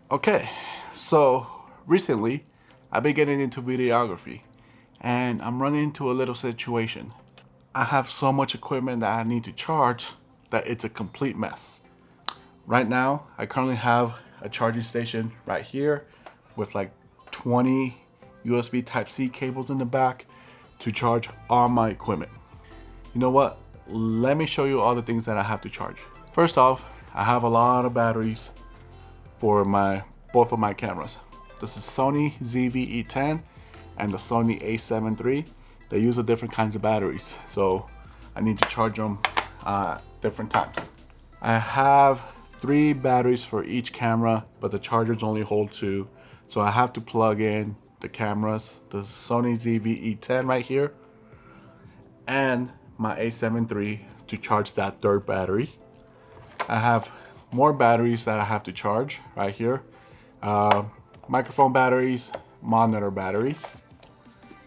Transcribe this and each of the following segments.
Okay, so recently I've been getting into videography and I'm running into a little situation. I have so much equipment that I need to charge that it's a complete mess. Right now, I currently have a charging station right here with like 20 USB Type-C cables in the back to charge all my equipment. You know what? Let me show you all the things that I have to charge. First off, I have a lot of batteries for both of my cameras. This is Sony ZV-E10 and the Sony A7 III. They use different kinds of batteries, so I need to charge them different times. I have 3 batteries for each camera, but the chargers only hold 2, so I have to plug in the cameras, the Sony ZV-E10 right here, and my A7 III to charge that third battery. I have more batteries that I have to charge right here. Microphone batteries, monitor batteries.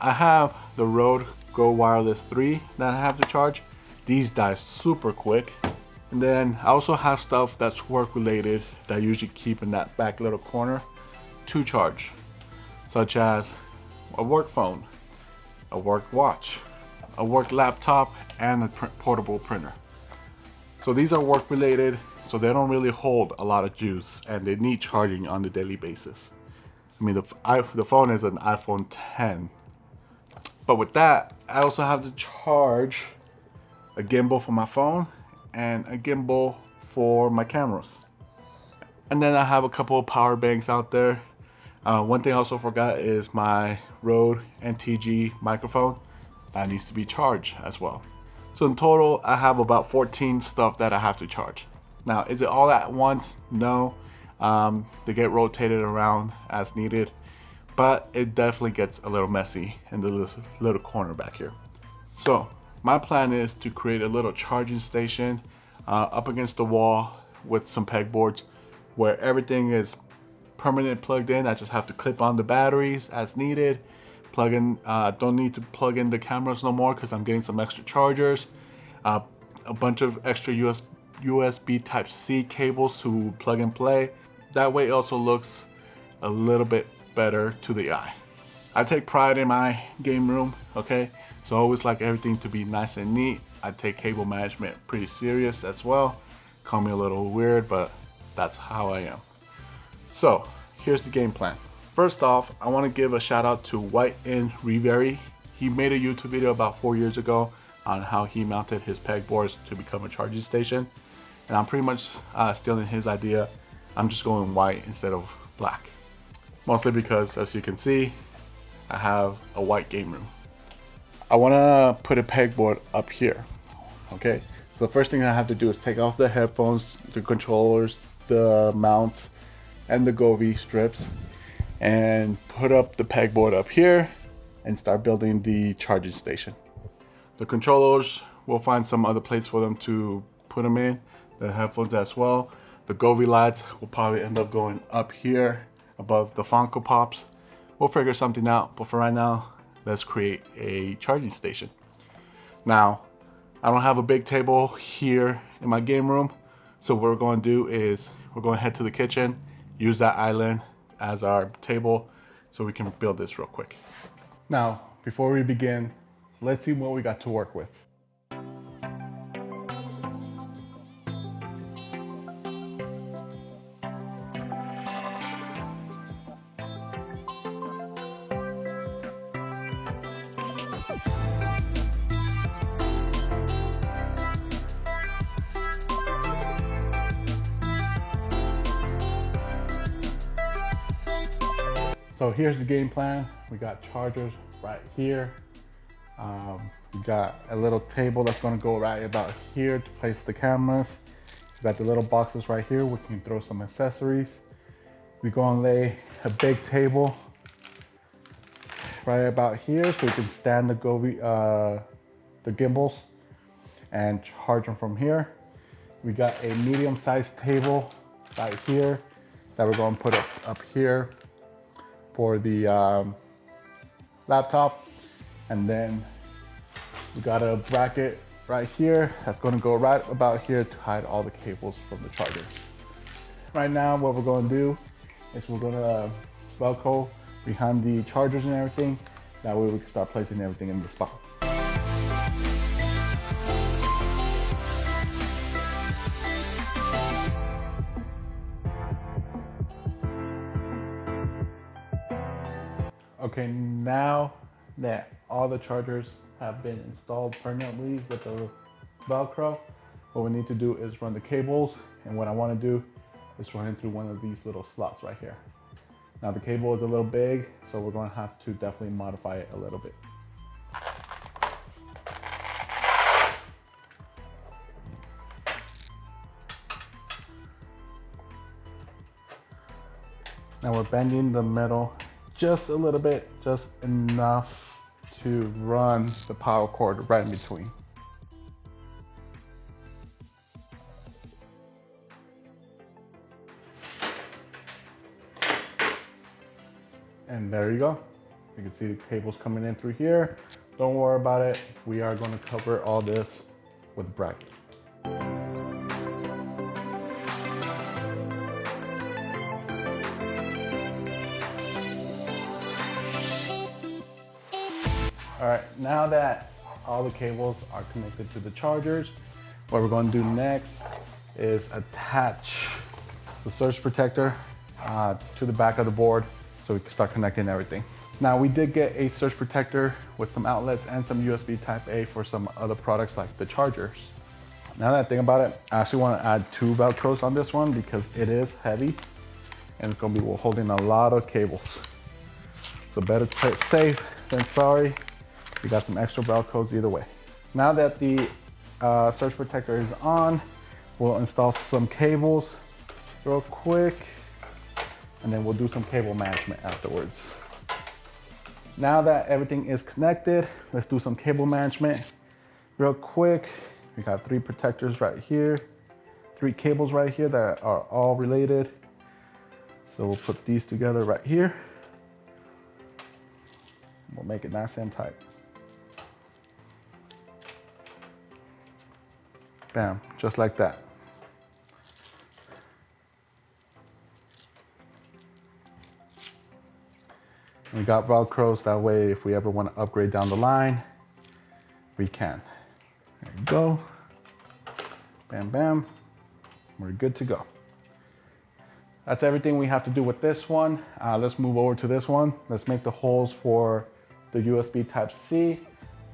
I have the Rode Go Wireless 3 that I have to charge. These die super quick. And then I also have stuff that's work related that I usually keep in that back little corner to charge, such as a work phone, a work watch, a work laptop, and a portable printer. So these are work related, so they don't really hold a lot of juice and they need charging on a daily basis. I mean, the phone is an iPhone 10. But with that, I also have to charge a gimbal for my phone and a gimbal for my cameras. And then I have a couple of power banks out there. One thing I also forgot is my Rode NTG microphone that needs to be charged as well. So in total, I have about 14 stuff that I have to charge. Now, is it all at once? No. They get rotated around as needed, but it definitely gets a little messy in the little corner back here. So my plan is to create a little charging station up against the wall with some pegboards where everything is permanent plugged in. I just have to clip on the batteries as needed. Plug in, don't need to plug in the cameras no more because I'm getting some extra chargers, a bunch of extra USB Type-C cables to plug and play. That way it also looks a little bit better to the eye. I take pride in my game room, okay? So I always like everything to be nice and neat. I take cable management pretty serious as well. Call me a little weird, but that's how I am. So here's the game plan. First off, I want to give a shout out to White in Reverie. He made a YouTube video about 4 years ago on how he mounted his pegboards to become a charging station. And I'm pretty much stealing his idea. I'm just going white instead of black. Mostly because, as you can see, I have a white game room. I want to put a pegboard up here, okay? So the first thing I have to do is take off the headphones, the controllers, the mounts, and the Govee strips, and put up the pegboard up here and start building the charging station. The controllers, we'll find some other place for them to put them in, the headphones as well. The Govee lights will probably end up going up here above the Funko Pops. We'll figure something out, but for right now, let's create a charging station. Now, I don't have a big table here in my game room, so what we're going to do is we're going to head to the kitchen, use that island as our table so we can build this real quick. Now, before we begin, let's see what we got to work with. So here's the game plan. We got chargers right here. We got a little table that's gonna go right about here to place the cameras. We got the little boxes right here. We can throw some accessories. We're gonna lay a big table right about here so we can stand the the gimbals and charge them from here. We got a medium-sized table right here that we're gonna put up here for the laptop, and then we got a bracket right here that's going to go right about here to hide all the cables from the charger. Right now what we're going to do is we're gonna Velcro behind the chargers and everything. That way we can start placing everything in the spot. Okay, now that all the chargers have been installed permanently with the Velcro, what we need to do is run the cables, and what I want to do is run it through one of these little slots right here. Now the cable is a little big, so we're going to have to definitely modify it a little bit. Now we're bending the metal just a little bit, just enough to run the power cord right in between. And there you go. You can see the cables coming in through here. Don't worry about it. We are going to cover all this with a bracket. All right, now that all the cables are connected to the chargers, what we're going to do next is attach the surge protector to the back of the board so we can start connecting everything. Now we did get a surge protector with some outlets and some USB type A for some other products like the chargers. Now that I think about it, I actually want to add 2 Velcros on this one because it is heavy and it's going to be holding a lot of cables. So better play it safe than sorry. We got some extra Velcros either way. Now that the surge protector is on, we'll install some cables real quick, and then we'll do some cable management afterwards. Now that everything is connected, let's do some cable management real quick. We got 3 protectors right here, 3 cables right here that are all related. So we'll put these together right here. We'll make it nice and tight. Bam, just like that. We got Velcros, that way if we ever want to upgrade down the line, we can. There you go. Bam, bam. We're good to go. That's everything we have to do with this one. Let's move over to this one. Let's make the holes for the USB Type-C.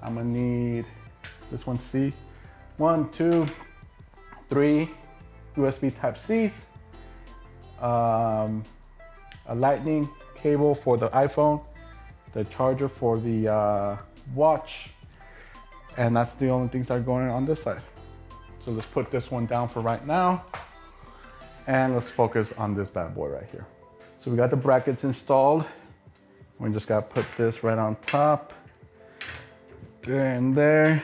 I'm gonna need this one C. 1, 2, 3 USB Type-Cs. A lightning cable for the iPhone, the charger for the watch, and that's the only things that are going on this side. So let's put this one down for right now, and let's focus on this bad boy right here. So we got the brackets installed. We just got to put this right on top, there and there.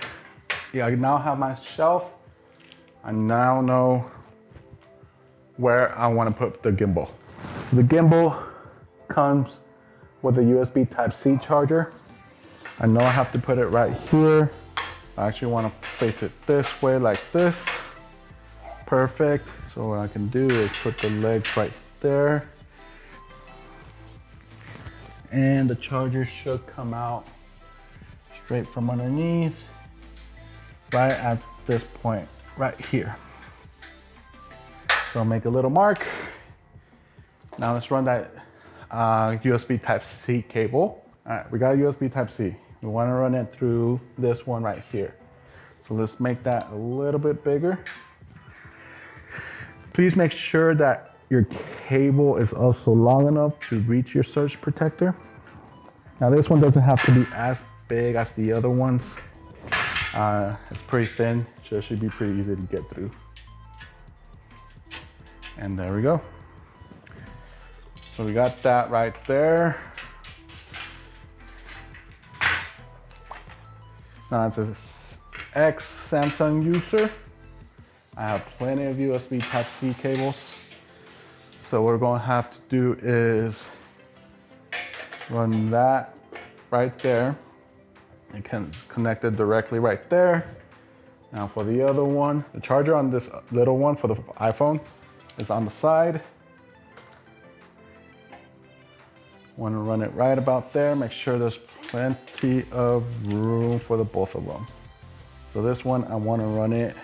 Yeah, I now have my shelf. I now know where I want to put the gimbal. So the gimbal comes with a USB Type-C charger. I know I have to put it right here. I actually want to face it this way like this. Perfect. So what I can do is put the legs right there. And the charger should come out straight from underneath, right at this point, right here. So I'll make a little mark. Now let's run that USB Type-C cable. All right, we got a USB Type-C. We want to run it through this one right here. So let's make that a little bit bigger. Please make sure that your cable is also long enough to reach your surge protector. Now this one doesn't have to be as big as the other ones. It's pretty thin, so it should be pretty easy to get through. And there we go. So we got that right there. Now it's an ex-Samsung user. I have plenty of USB Type-C cables. So what we're going to have to do is run that right there. It can connect it directly right there. Now for the other one, the charger on this little one for the iPhone is on the side. Want to run it right about there. Make sure there's plenty of room for the both of them. So this one, I want to run it,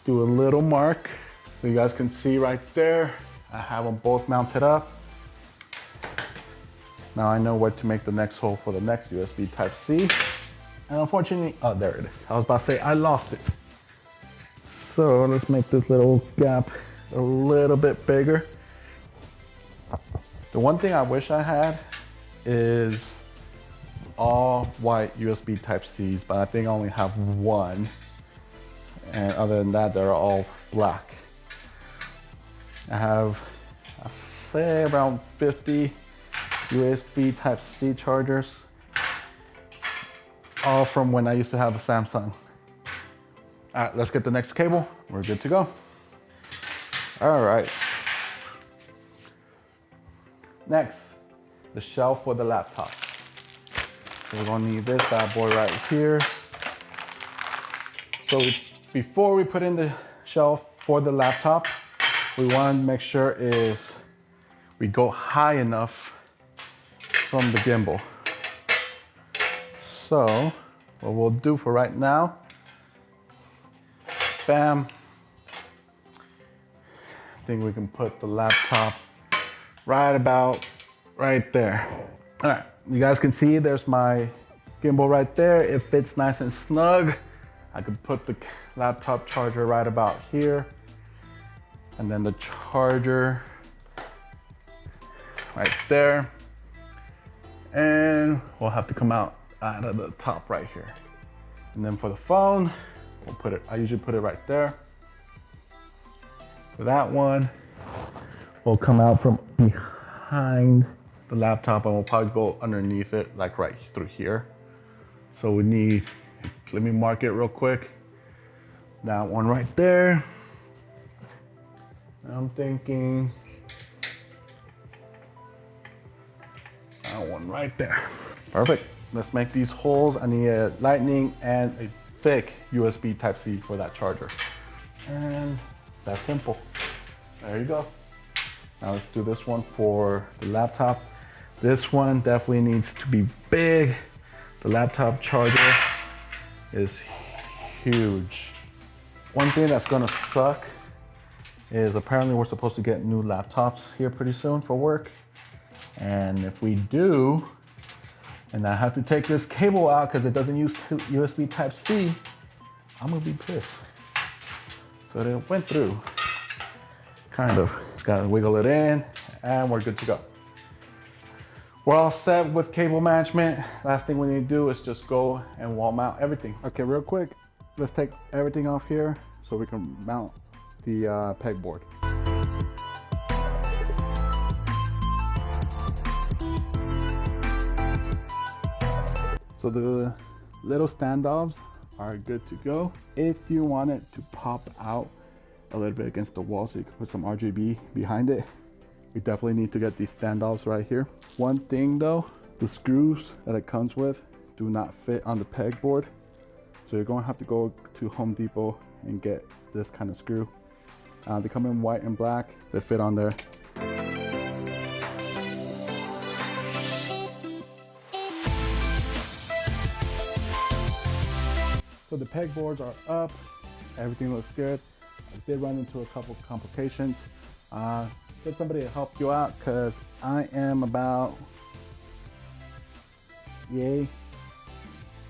do a little mark so you guys can see right there. I have them both mounted up. Now I know where to make the next hole for the next USB Type-C. And unfortunately, oh, there it is. I was about to say I lost it. So let's make this little gap a little bit bigger. The one thing I wish I had is all white USB Type-Cs, but I think I only have one. And other than that, they're all black. I have, I say around 50 USB Type-C chargers, all from when I used to have a Samsung. All right, let's get the next cable. We're good to go. All right. Next, the shelf for the laptop. So we're gonna need this bad boy right here. So before we put in the shelf for the laptop, we want to make sure is we go high enough from the gimbal. So what we'll do for right now, bam. I think we can put the laptop right about right there. All right, you guys can see there's my gimbal right there. It fits nice and snug. I could put the laptop charger right about here. And then the charger right there. And we'll have to come out of the top right here. And then for the phone, we'll put it, I usually put it right there. For that one, we'll come out from behind the laptop and we'll probably go underneath it, like right through here. So we need, let me mark it real quick. That one right there. I'm thinking that one right there. Perfect. Let's make these holes. I need a lightning and a thick USB Type-C for that charger. And that's simple. There you go. Now let's do this one for the laptop. This one definitely needs to be big. The laptop charger is huge. One thing that's gonna suck is apparently we're supposed to get new laptops here pretty soon for work. And if we do, and I have to take this cable out because it doesn't use USB Type-C, I'm gonna be pissed. So it went through, kind of. Just gotta wiggle it in and we're good to go. We're all set with cable management. Last thing we need to do is just go and wall mount everything. Okay, real quick, let's take everything off here so we can mount the pegboard. So the little standoffs are good to go. If you want it to pop out a little bit against the wall so you can put some RGB behind it, we definitely need to get these standoffs right here. One thing though, the screws that it comes with do not fit on the pegboard. So you're gonna have to go to Home Depot and get this kind of screw. They come in white and black, they fit on there. So the pegboards are up, everything looks good. I did run into a couple complications. Get somebody to help you out because I am about yay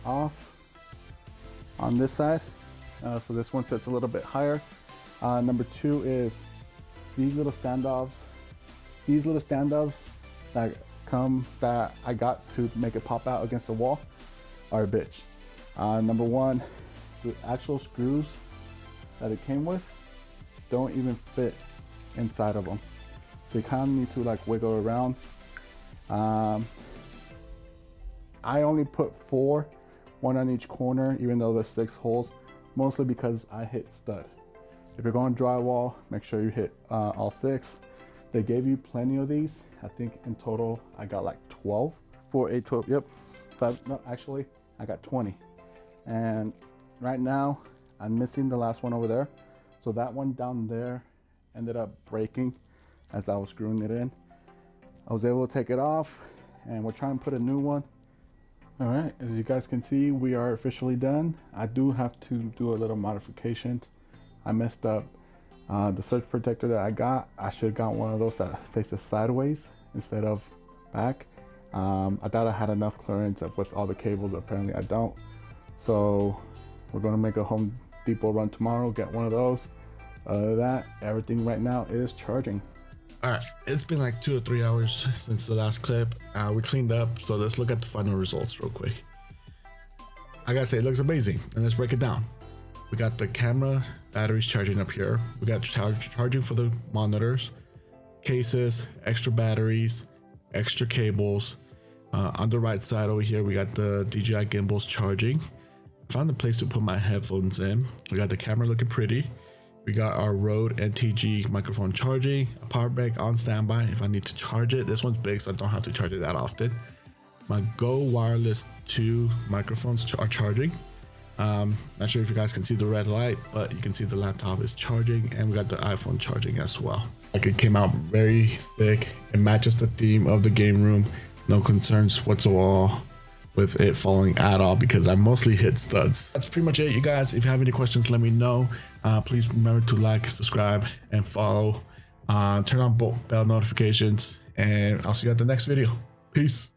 off on this side. So this one sits a little bit higher. Number two is these little standoffs. These little standoffs that I got to make it pop out against the wall are a bitch. Number one, the actual screws that it came with don't even fit inside of them. So you kind of need to like wiggle around. I only put 4, 1 on each corner, even though there's 6 holes, mostly because I hit stud. If you're going drywall, make sure you hit all 6. They gave you plenty of these. I think in total, I got like 12, 4, 8, 12, yep. But no, actually, I got 20. And right now, I'm missing the last one over there. So that one down there ended up breaking as I was screwing it in. I was able to take it off, and we're trying to put a new one. All right, as you guys can see, we are officially done. I do have to do a little modifications. I messed up the surge protector that I got. I should have got one of those that faces sideways instead of back. I thought I had enough clearance with all the cables. Apparently I don't. So we're gonna make a Home Depot run tomorrow, get one of those. Other than that, everything right now is charging. All right, it's been like 2 or 3 hours since the last clip. We cleaned up, so let's look at the final results real quick. I gotta say, it looks amazing, and let's break it down. We got the camera batteries charging up here. We got charging for the monitors, cases, extra batteries, extra cables. On the right side over here, we got the DJI gimbals charging. I found a place to put my headphones in. We got the camera looking pretty. We got our Rode NTG microphone charging, a power bank on standby if I need to charge it. This one's big, so I don't have to charge it that often. My Go Wireless 2 microphones are charging. Not sure if you guys can see the red light, but you can see the laptop is charging, and we got the iPhone charging as well. Like, it came out very sick. It matches the theme of the game room. No concerns whatsoever with it falling at all because I mostly hit studs. That's pretty much it, you guys. If you have any questions, let me know. Please remember to like, subscribe, and follow. Turn on both bell notifications, and I'll see you at the next video. Peace.